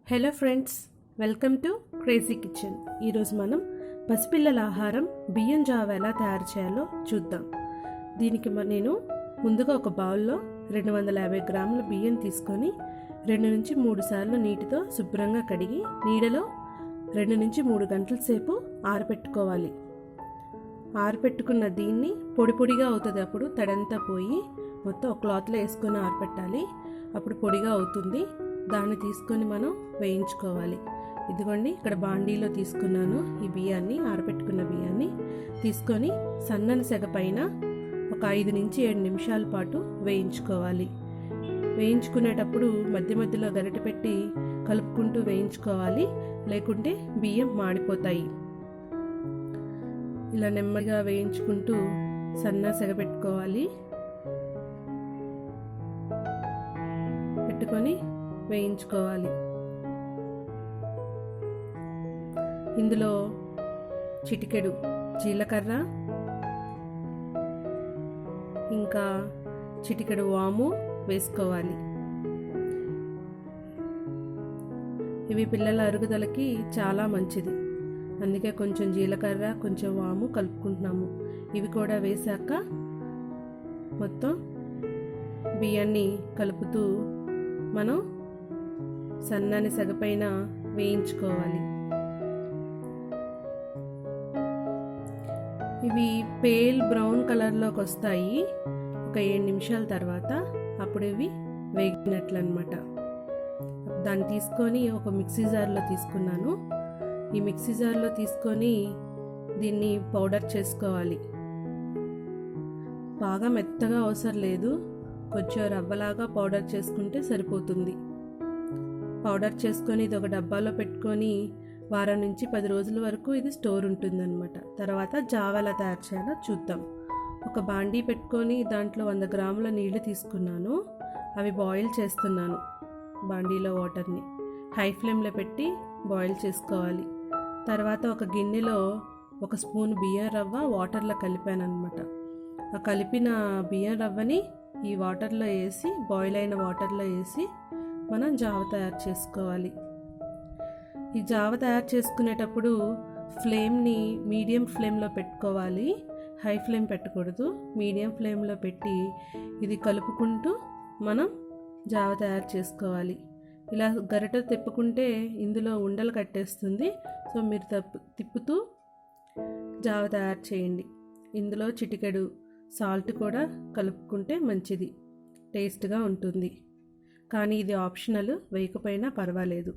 Hello friends, welcome to crazy kitchen. ఈరోజు మనం పసిపిల్లల ఆహారం బియ్యం జావ ఎలా తయారు చేయాలో చూద్దాం. దీనికి నేను ముందుగా ఒక బౌల్లో 250 గ్రాముల బియ్యం తీసుకొని 2 నుంచి 3 సార్లు నీటితో శుభ్రంగా కడిగి నీడలో 2 నుంచి 3 గంటల సేపు ఆరబెట్టుకోవాలి. ఆరబెట్టుకున్న దీన్ని పొడి పొడిగా అవుతుంది. అప్పుడు తడంతా పోయి మొత్తం ఒక క్లాత్లో వేసుకొని ఆరబెట్టాలి. అప్పుడు పొడిగా అవుతుంది. దాన్ని తీసుకొని మనం వేయించుకోవాలి. ఇదిగోండి, ఇక్కడ బాండీలో తీసుకున్నాను. ఈ బియ్యాన్ని, ఆరబెట్టుకున్న బియ్యాన్ని తీసుకొని సన్నని సెగ పైన ఒక 5 నుంచి 7 నిమిషాల పాటు వేయించుకోవాలి. వేయించుకునేటప్పుడు మధ్య మధ్యలో గరిటె పెట్టి కలుపుకుంటూ వేయించుకోవాలి, లేకుంటే బియ్యం మాడిపోతాయి. ఇలా నెమ్మదిగా వేయించుకుంటూ సన్న సెగ పెట్టుకోవాలి. పెట్టుకొని వేయించుకోవాలి. ఇందులో చిటికెడు జీలకర్ర, ఇంకా చిటికెడు వాము వేసుకోవాలి. ఇవి పిల్లల అరుగుదలకి చాలా మంచిది. అందుకే కొంచెం జీలకర్ర, కొంచెం వాము కలుపుకుంటున్నాము. ఇవి కూడా వేసాక మొత్తం బియ్యాన్ని కలుపుతూ మనం సన్నని సెగపైన వేయించుకోవాలి. ఇవి పేల్ బ్రౌన్ కలర్లోకి వస్తాయి ఒక 7 నిమిషాల తర్వాత. అప్పుడు ఇవి వేగినట్లు అన్నమాట. దాన్ని తీసుకొని ఒక మిక్సీ జార్లో తీసుకున్నాను. ఈ మిక్సీ జార్లో తీసుకొని దీన్ని పౌడర్ చేసుకోవాలి. బాగా మెత్తగా అవసరం లేదు, కొంచెం రవ్వలాగా పౌడర్ చేసుకుంటే సరిపోతుంది. పౌడర్ చేసుకొని ఇది ఒక డబ్బాలో పెట్టుకొని వారం నుంచి 10 రోజుల వరకు ఇది స్టోర్ ఉంటుందన్నమాట. తర్వాత జావా ఎలా తయారు చేయాలో చూద్దాం. ఒక బాండీ పెట్టుకొని దాంట్లో 100 గ్రాముల నీళ్లు తీసుకున్నాను. అవి బాయిల్ చేస్తున్నాను. బాండీలో వాటర్ని హై ఫ్లేమ్లో పెట్టి బాయిల్ చేసుకోవాలి. తర్వాత ఒక గిన్నెలో 1 స్పూన్ బియ్యం రవ్వ వాటర్లో కలిపాను అనమాట. ఆ కలిపిన బియ్యం రవ్వని ఈ వాటర్లో వేసి, బాయిల్ అయిన వాటర్లో వేసి మనం జావ తయారు చేసుకోవాలి. ఈ జావ తయారు చేసుకునేటప్పుడు ఫ్లేమ్ని మీడియం ఫ్లేమ్లో పెట్టుకోవాలి. హై ఫ్లేమ్ పెట్టకూడదు. మీడియం ఫ్లేమ్లో పెట్టి ఇది కలుపుకుంటూ మనం జావ తయారు చేసుకోవాలి. ఇలా గరిటె తిప్పుకుంటే ఇందులో ఉండలు కట్టేస్తుంది. సో మీరు తిప్పుతూ జావ తయారు చేయండి. ఇందులో చిటికెడు సాల్ట్ కూడా కలుపుకుంటే మంచిది, టేస్ట్గా ఉంటుంది. కానీ ఇది ఆప్షనల్, వేయకపోయినా పర్వాలేదు.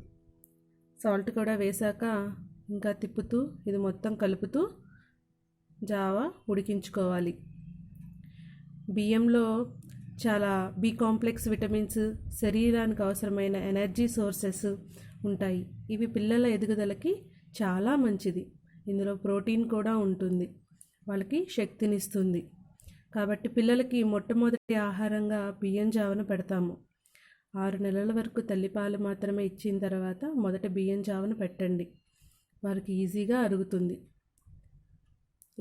సాల్ట్ కూడా వేసాక ఇంకా తిప్పుతూ ఇది మొత్తం కలుపుతూ జావా ఉడికించుకోవాలి. బియ్యంలో చాలా బి కాంప్లెక్స్ విటమిన్స్, శరీరానికి అవసరమైన ఎనర్జీ సోర్సెస్ ఉంటాయి. ఇవి పిల్లల ఎదుగుదలకి చాలా మంచిది. ఇందులో ప్రోటీన్ కూడా ఉంటుంది, వాళ్ళకి శక్తినిస్తుంది. కాబట్టి పిల్లలకి మొట్టమొదటి ఆహారంగా బియ్యం జావను పెడతాము. 6 నెలల వరకు తల్లిపాలు మాత్రమే ఇచ్చిన తర్వాత మొదట బియ్యం జావను పెట్టండి, వారికి ఈజీగా అరుగుతుంది.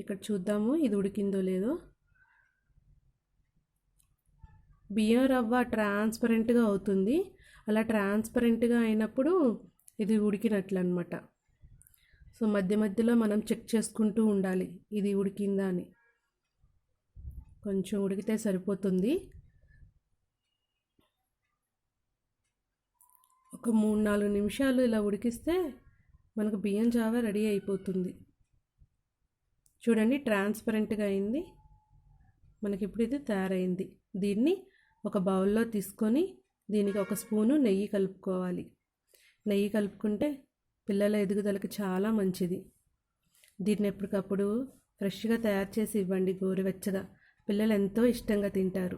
ఇక్కడ చూద్దాము ఇది ఉడికిందో లేదో. బియ్యం రవ్వ ట్రాన్స్పరెంట్గా అవుతుంది. అలా ట్రాన్స్పరెంట్గా అయినప్పుడు ఇది ఉడికినట్లు అనమాట. సో మధ్య మధ్యలో మనం చెక్ చేసుకుంటూ ఉండాలి ఇది ఉడికిందా అని. కొంచెం ఉడికితే సరిపోతుంది. ఒక 3-4 నిమిషాలు ఇలా ఉడికిస్తే మనకు బియ్యం జావ రెడీ అయిపోతుంది. చూడండి, ట్రాన్స్పరెంట్గా అయింది. మనకి ఇప్పుడు ఇది తయారైంది. దీన్ని ఒక బౌల్లో తీసుకొని దీనికి 1 స్పూను నెయ్యి కలుపుకోవాలి. నెయ్యి కలుపుకుంటే పిల్లల ఎదుగుదలకి చాలా మంచిది. దీన్ని ఎప్పటికప్పుడు ఫ్రెష్గా తయారు చేసి ఇవ్వండి, గోరువెచ్చగా. పిల్లలు ఎంతో ఇష్టంగా తింటారు.